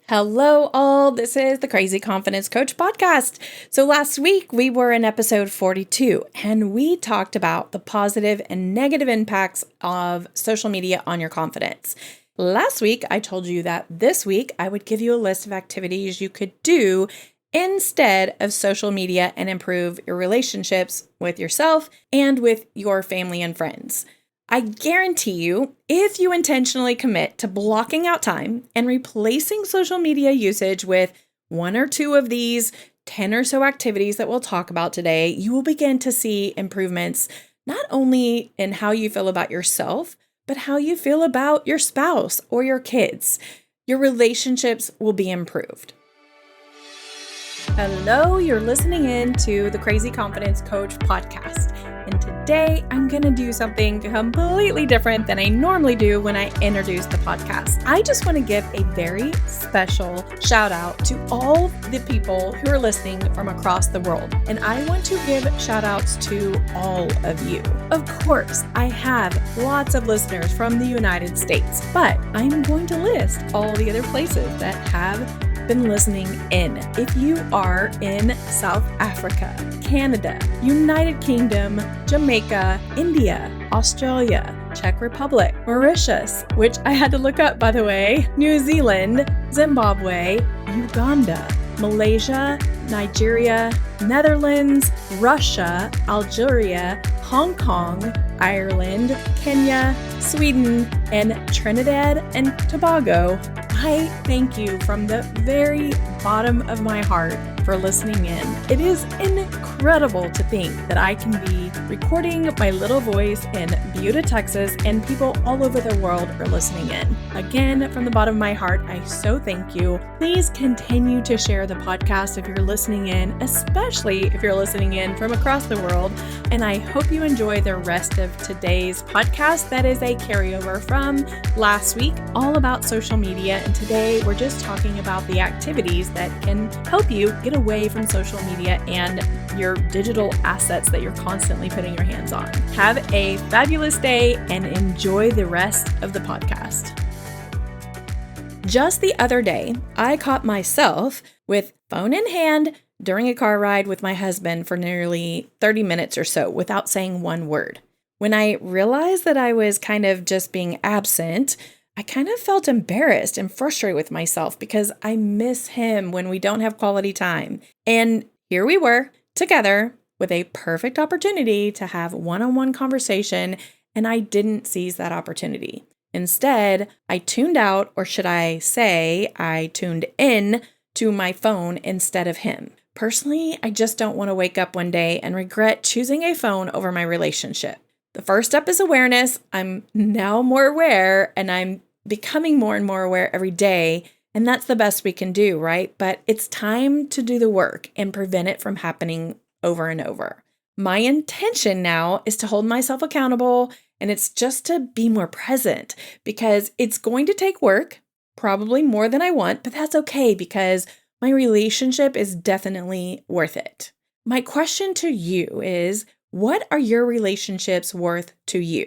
Hello, all. This is the Crazy Confidence Coach podcast. So last week we were in episode 42 and we talked about the positive and negative impacts of social media on your confidence. Last week I told you that this week I would give you a list of activities you could do instead of social media and improve your relationships with yourself and with your family and friends. I guarantee you, if you intentionally commit to blocking out time and replacing social media usage with one or two of these 10 or so activities that we'll talk about today, you will begin to see improvements not only in how you feel about yourself, but how you feel about your spouse or your kids. Your relationships will be improved. Hello, you're listening in to the Crazy Confidence Coach podcast. And today I'm going to do something completely different than I normally do when I introduce the podcast. I just want to give a very special shout out to all the people who are listening from across the world. And I want to give shout outs to all of you. Of course, I have lots of listeners from the United States, but I'm going to list all the other places that have been listening in. If you are in South Africa, Canada, United Kingdom, Jamaica, India, Australia, Czech Republic, Mauritius, which I had to look up by the way, New Zealand, Zimbabwe, Uganda, Malaysia, Nigeria, Netherlands, Russia, Algeria, Hong Kong, Ireland, Kenya, Sweden, and Trinidad and Tobago, I thank you from the very bottom of my heart for listening in. It is incredible to think that I can be recording my little voice in Buda, Texas, and people all over the world are listening in. Again, from the bottom of my heart, I so thank you. Please continue to share the podcast if you're listening in, especially if you're listening in from across the world. And I hope you enjoy the rest of today's podcast that is a carryover from last week, all about social media. And today we're just talking about the activities that can help you get away from social media and your digital assets that you're constantly putting your hands on. Have a fabulous day and enjoy the rest of the podcast. Just the other day, I caught myself with phone in hand during a car ride with my husband for nearly 30 minutes or so without saying one word. When I realized that I was kind of just being absent, I kind of felt embarrassed and frustrated with myself because I miss him when we don't have quality time. And here we were together with a perfect opportunity to have one-on-one conversation, and I didn't seize that opportunity. Instead, I tuned out, or should I say, I tuned in to my phone instead of him. Personally, I just don't want to wake up one day and regret choosing a phone over my relationship. The first step is awareness. I'm now more aware, and I'm becoming more and more aware every day, and that's the best we can do, right? But it's time to do the work and prevent it from happening over and over. My intention now is to hold myself accountable, and it's just to be more present because it's going to take work, probably more than I want, but that's okay because my relationship is definitely worth it. My question to you is, what are your relationships worth to you?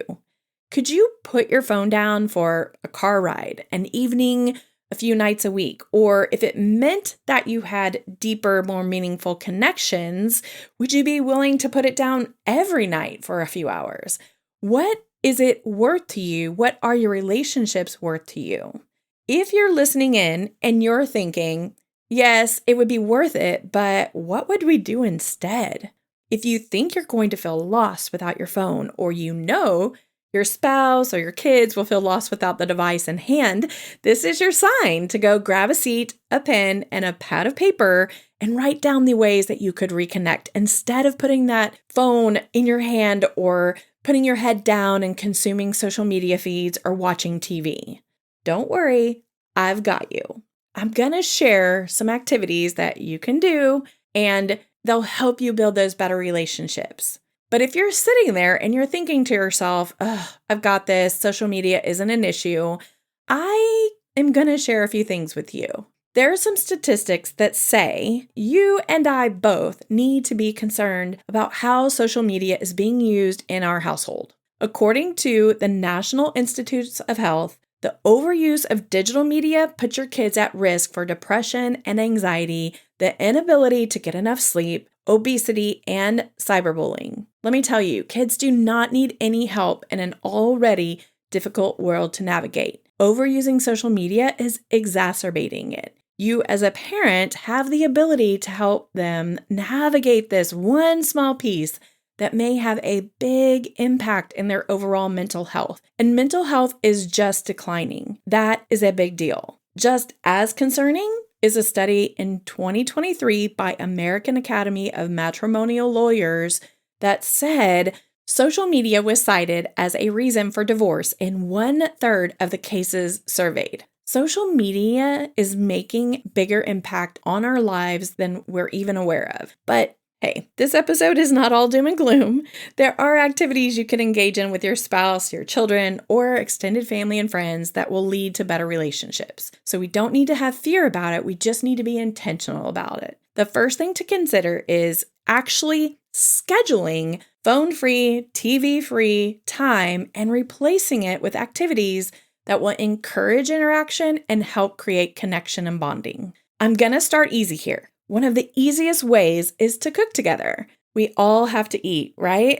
Could you put your phone down for a car ride, an evening, a few nights a week? Or if it meant that you had deeper, more meaningful connections, would you be willing to put it down every night for a few hours? What is it worth to you? What are your relationships worth to you? If you're listening in and you're thinking, yes, it would be worth it, but what would we do instead? If you think you're going to feel lost without your phone, or you know your spouse or your kids will feel lost without the device in hand, this is your sign to go grab a seat, a pen, and a pad of paper and write down the ways that you could reconnect instead of putting that phone in your hand or putting your head down and consuming social media feeds or watching TV. Don't worry, I've got you. I'm going to share some activities that you can do, and they'll help you build those better relationships. But if you're sitting there and you're thinking to yourself, I've got this, social media isn't an issue, I am going to share a few things with you. There are some statistics that say you and I both need to be concerned about how social media is being used in our household. According to the National Institutes of Health, The overuse of digital media puts your kids at risk for depression and anxiety, the inability to get enough sleep, obesity, and cyberbullying. Let me tell you, kids do not need any help in an already difficult world to navigate. Overusing social media is exacerbating it. You, as a parent, have the ability to help them navigate this one small piece that may have a big impact in their overall mental health. And mental health is just declining. That is a big deal. Just as concerning is a study in 2023 by American Academy of Matrimonial Lawyers that said social media was cited as a reason for divorce in 1/3 of the cases surveyed. Social media is making bigger impact on our lives than we're even aware of. But hey, this episode is not all doom and gloom. There are activities you can engage in with your spouse, your children, or extended family and friends that will lead to better relationships. So we don't need to have fear about it. We just need to be intentional about it. The first thing to consider is actually scheduling phone-free, TV-free time and replacing it with activities that will encourage interaction and help create connection and bonding. I'm going to start easy here. One of the easiest ways is to cook together. We all have to eat, right?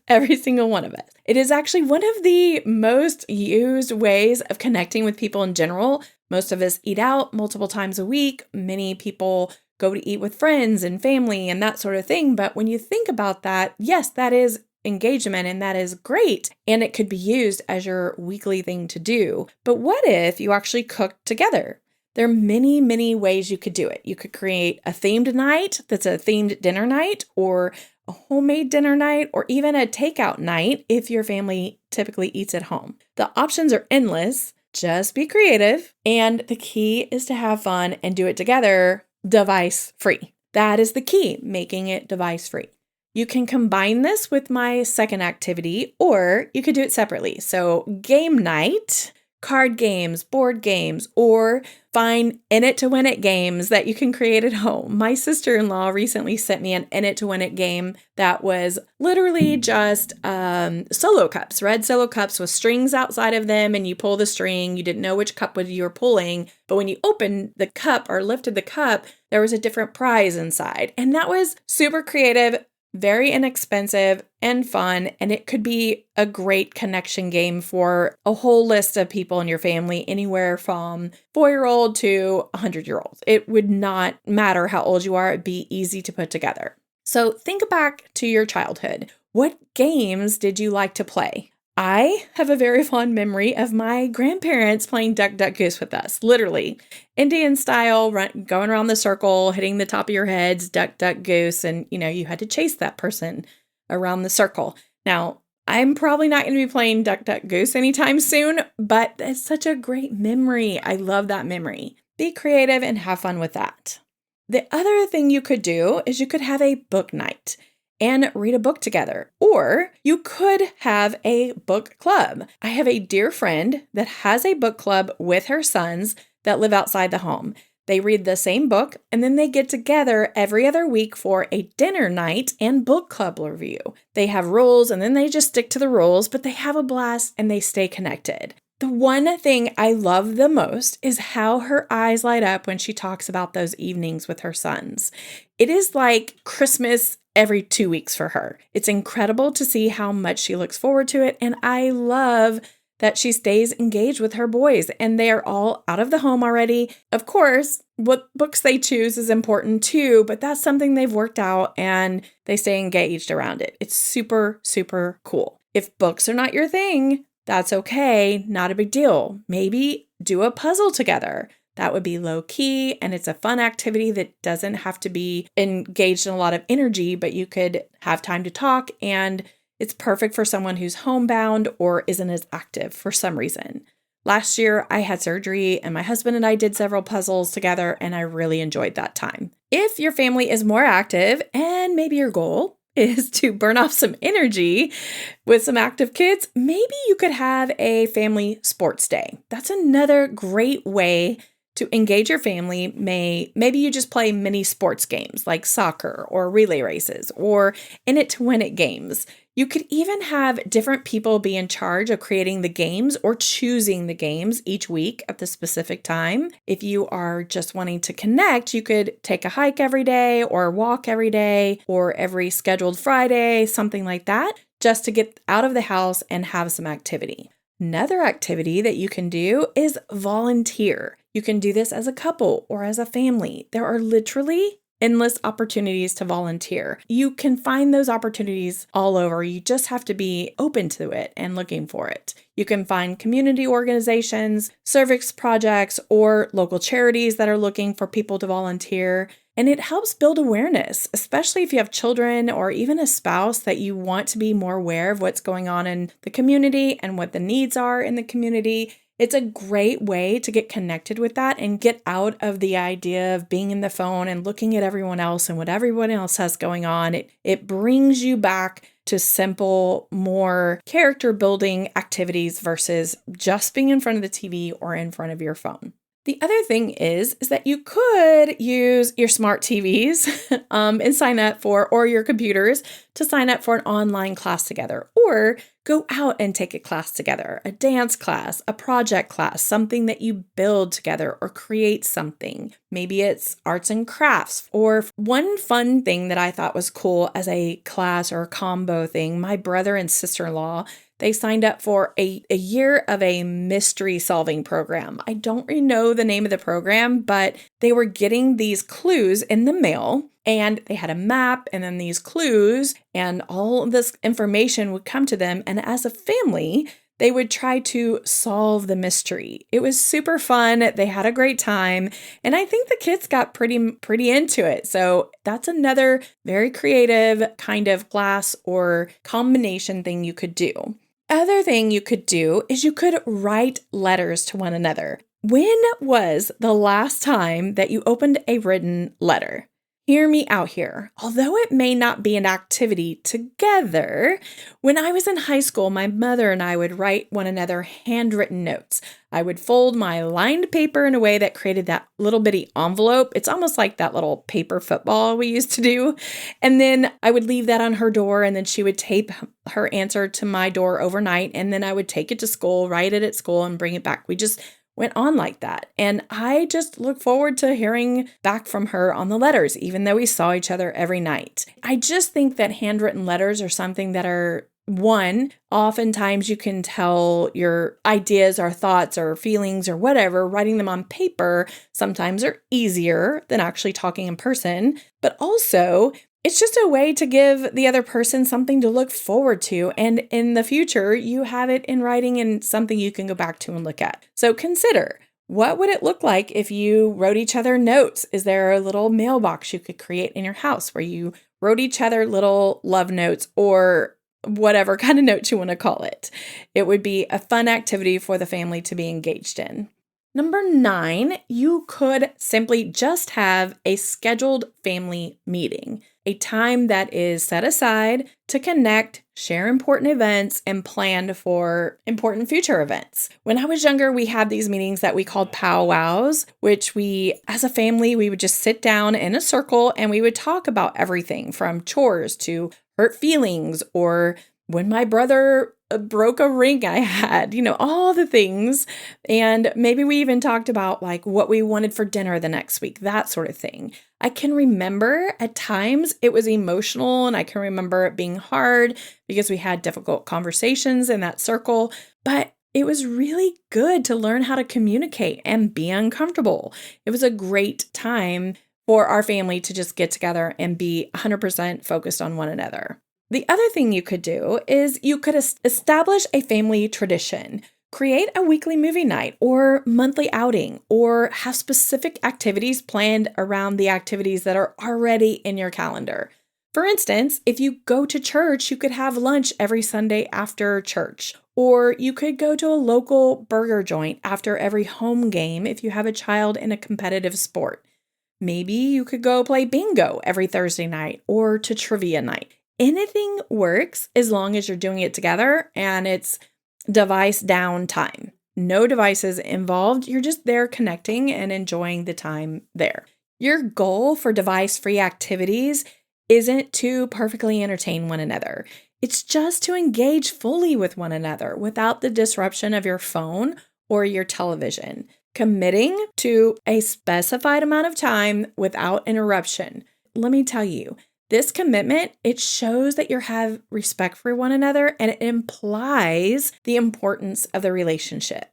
Every single one of us. It is actually one of the most used ways of connecting with people in general. Most of us eat out multiple times a week. Many people go to eat with friends and family and that sort of thing. But when you think about that, yes, that is engagement and that is great. And it could be used as your weekly thing to do. But what if you actually cook together? There are many, many ways you could do it. You could create a themed night that's a themed dinner night, or a homemade dinner night, or even a takeout night if your family typically eats at home. The options are endless. Just be creative. And the key is to have fun and do it together, device free. That is the key, making it device free. You can combine this with my second activity, or you could do it separately. So game night, card games, board games, or find in it to win it games that you can create at home. My sister-in-law recently sent me an in it to win it game that was literally just solo cups, red solo cups with strings outside of them, and you pull the string. You didn't know which cup you were pulling, but when you opened the cup or lifted the cup, there was a different prize inside. And that was super creative, very inexpensive and fun, and it could be a great connection game for a whole list of people in your family, anywhere from 4-year-old to 100-year-old. It would not matter how old you are, it'd be easy to put together. So think back to your childhood. What games did you like to play? I have a very fond memory of my grandparents playing Duck, Duck, Goose with us, literally. Indian style, going around the circle, hitting the top of your heads, Duck, Duck, Goose, and you had to chase that person around the circle. Now, I'm probably not going to be playing Duck, Duck, Goose anytime soon, but it's such a great memory. I love that memory. Be creative and have fun with that. The other thing you could do is you could have a book night and read a book together. Or you could have a book club. I have a dear friend that has a book club with her sons that live outside the home. They read the same book, and then they get together every other week for a dinner night and book club review. They have rules, and then they just stick to the rules, but they have a blast and they stay connected. The one thing I love the most is how her eyes light up when she talks about those evenings with her sons. It is like Christmas every 2 weeks for her. It's incredible to see how much she looks forward to it, and I love that she stays engaged with her boys, and they are all out of the home already. Of course, what books they choose is important too, but that's something they've worked out, and they stay engaged around it. It's super, super cool. If books are not your thing, that's okay, not a big deal. Maybe do a puzzle together. That would be low key, and it's a fun activity that doesn't have to be engaged in a lot of energy, but you could have time to talk, and it's perfect for someone who's homebound or isn't as active for some reason. Last year, I had surgery, and my husband and I did several puzzles together, and I really enjoyed that time. If your family is more active, and maybe your goal is to burn off some energy with some active kids, maybe you could have a family sports day. That's another great way To engage your family, maybe you just play mini sports games like soccer or relay races or in it to win it games. You could even have different people be in charge of creating the games or choosing the games each week at the specific time. If you are just wanting to connect, you could take a hike every day or walk every day or every scheduled Friday, something like that, just to get out of the house and have some activity. Another activity that you can do is volunteer. You can do this as a couple or as a family. There are literally endless opportunities to volunteer. You can find those opportunities all over. You just have to be open to it and looking for it. You can find community organizations, service projects, or local charities that are looking for people to volunteer. And it helps build awareness, especially if you have children or even a spouse that you want to be more aware of what's going on in the community and what the needs are in the community. It's a great way to get connected with that and get out of the idea of being in the phone and looking at everyone else and what everyone else has going on. It brings you back to simple, more character building activities versus just being in front of the TV or in front of your phone. The other thing is that you could use your smart TVs and sign up for, or your computers to sign up for an online class together, or go out and take a class together, a dance class, a project class, something that you build together or create something. Maybe it's arts and crafts. Or one fun thing that I thought was cool as a class or a combo thing, my brother and sister-in-law, they signed up for a year of a mystery solving program. I don't really know the name of the program, but they were getting these clues in the mail and they had a map and then these clues and all of this information would come to them. And as a family, they would try to solve the mystery. It was super fun. They had a great time. And I think the kids got pretty into it. So that's another very creative kind of class or combination thing you could do. Other thing you could do is you could write letters to one another. When was the last time that you opened a written letter? Hear me out here. Although it may not be an activity together, when I was in high school, my mother and I would write one another handwritten notes. I would fold my lined paper in a way that created that little bitty envelope. It's almost like that little paper football we used to do. And then I would leave that on her door and then she would tape her answer to my door overnight. And then I would take it to school, write it at school and bring it back. We just went on like that. And I just look forward to hearing back from her on the letters, even though we saw each other every night. I just think that handwritten letters are something that are, one, oftentimes you can tell your ideas or thoughts or feelings or whatever, writing them on paper sometimes are easier than actually talking in person, but also it's just a way to give the other person something to look forward to. And in the future, you have it in writing and something you can go back to and look at. So consider, what would it look like if you wrote each other notes? Is there a little mailbox you could create in your house where you wrote each other little love notes or whatever kind of notes you want to call it? It would be a fun activity for the family to be engaged in. Number 9, you could simply just have a scheduled family meeting, a time that is set aside to connect, share important events, and plan for important future events. When I was younger, we had these meetings that we called powwows, which we, as a family, we would just sit down in a circle and we would talk about everything from chores to hurt feelings or when my brother broke a ring I had, all the things. And maybe we even talked about like what we wanted for dinner the next week, that sort of thing. I can remember at times it was emotional and I can remember it being hard because we had difficult conversations in that circle, but it was really good to learn how to communicate and be uncomfortable. It was a great time for our family to just get together and be 100% focused on one another. The other thing you could do is you could establish a family tradition. Create a weekly movie night or monthly outing, or have specific activities planned around the activities that are already in your calendar. For instance, if you go to church, you could have lunch every Sunday after church, or you could go to a local burger joint after every home game if you have a child in a competitive sport. Maybe you could go play bingo every Thursday night or to trivia night. Anything works as long as you're doing it together and it's device down time. no devices involved. You're just there connecting and enjoying the time there. Your goal for device-free activities isn't to perfectly entertain one another. It's just to engage fully with one another without the disruption of your phone or your television. Committing to a specified amount of time without interruption. Let me tell you, this commitment, it shows that you have respect for one another, and it implies the importance of the relationship.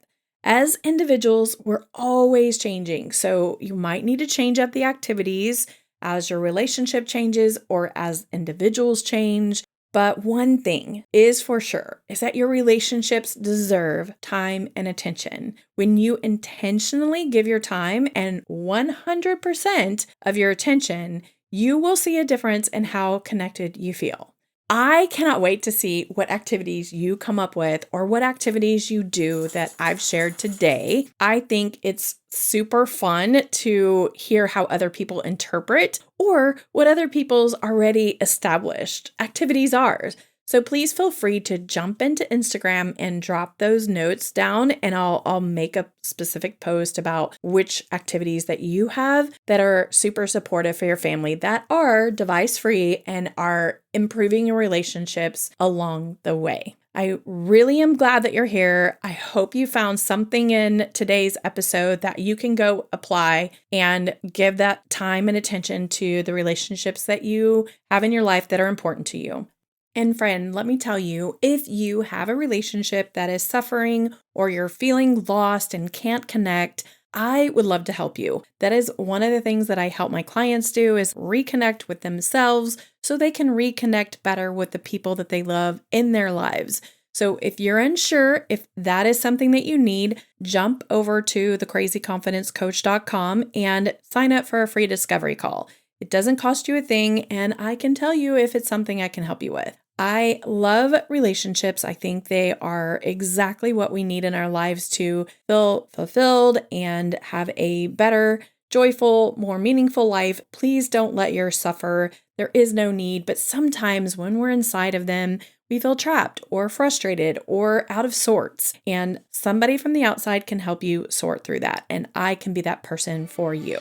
As individuals, we're always changing, so you might need to change up the activities as your relationship changes or as individuals change. But one thing is for sure, is that your relationships deserve time and attention. When you intentionally give your time and 100% of your attention, you will see a difference in how connected you feel. I cannot wait to see what activities you come up with or what activities you do that I've shared today. I think it's super fun to hear how other people interpret or what other people's already established activities are. So please feel free to jump into Instagram and drop those notes down, and I'll make a specific post about which activities that you have that are super supportive for your family, that are device-free and are improving your relationships along the way. I really am glad that you're here. I hope you found something in today's episode that you can go apply and give that time and attention to the relationships that you have in your life that are important to you. And friend, let me tell you, if you have a relationship that is suffering or you're feeling lost and can't connect, I would love to help you. That is one of the things that I help my clients do, is reconnect with themselves so they can reconnect better with the people that they love in their lives. So if you're unsure if that is something that you need, jump over to thecrazyconfidencecoach.com and sign up for a free discovery call. It doesn't cost you a thing, and I can tell you if it's something I can help you with. I love relationships. I think they are exactly what we need in our lives to feel fulfilled and have a better, joyful, more meaningful life. Please don't let yours suffer. There is no need, but sometimes when we're inside of them, we feel trapped or frustrated or out of sorts, and somebody from the outside can help you sort through that, and I can be that person for you.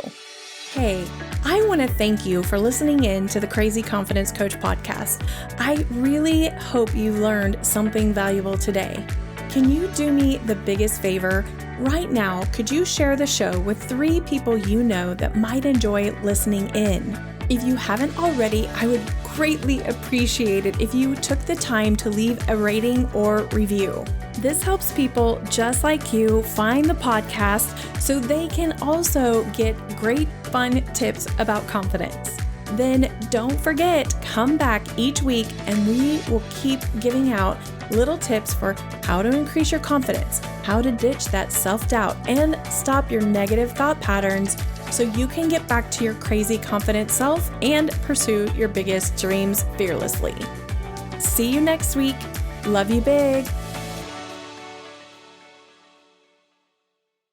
Hey, I want to thank you for listening in to the Crazy Confidence Coach podcast. I really hope you learned something valuable today. Can you do me the biggest favor? Right now, could you share the show with 3 people you know that might enjoy listening in? If you haven't already, I would greatly appreciate it if you took the time to leave a rating or review. This helps people just like you find the podcast so they can also get great fun tips about confidence. Then don't forget, come back each week and we will keep giving out little tips for how to increase your confidence, how to ditch that self-doubt and stop your negative thought patterns so you can get back to your crazy confident self and pursue your biggest dreams fearlessly. See you next week. Love you big.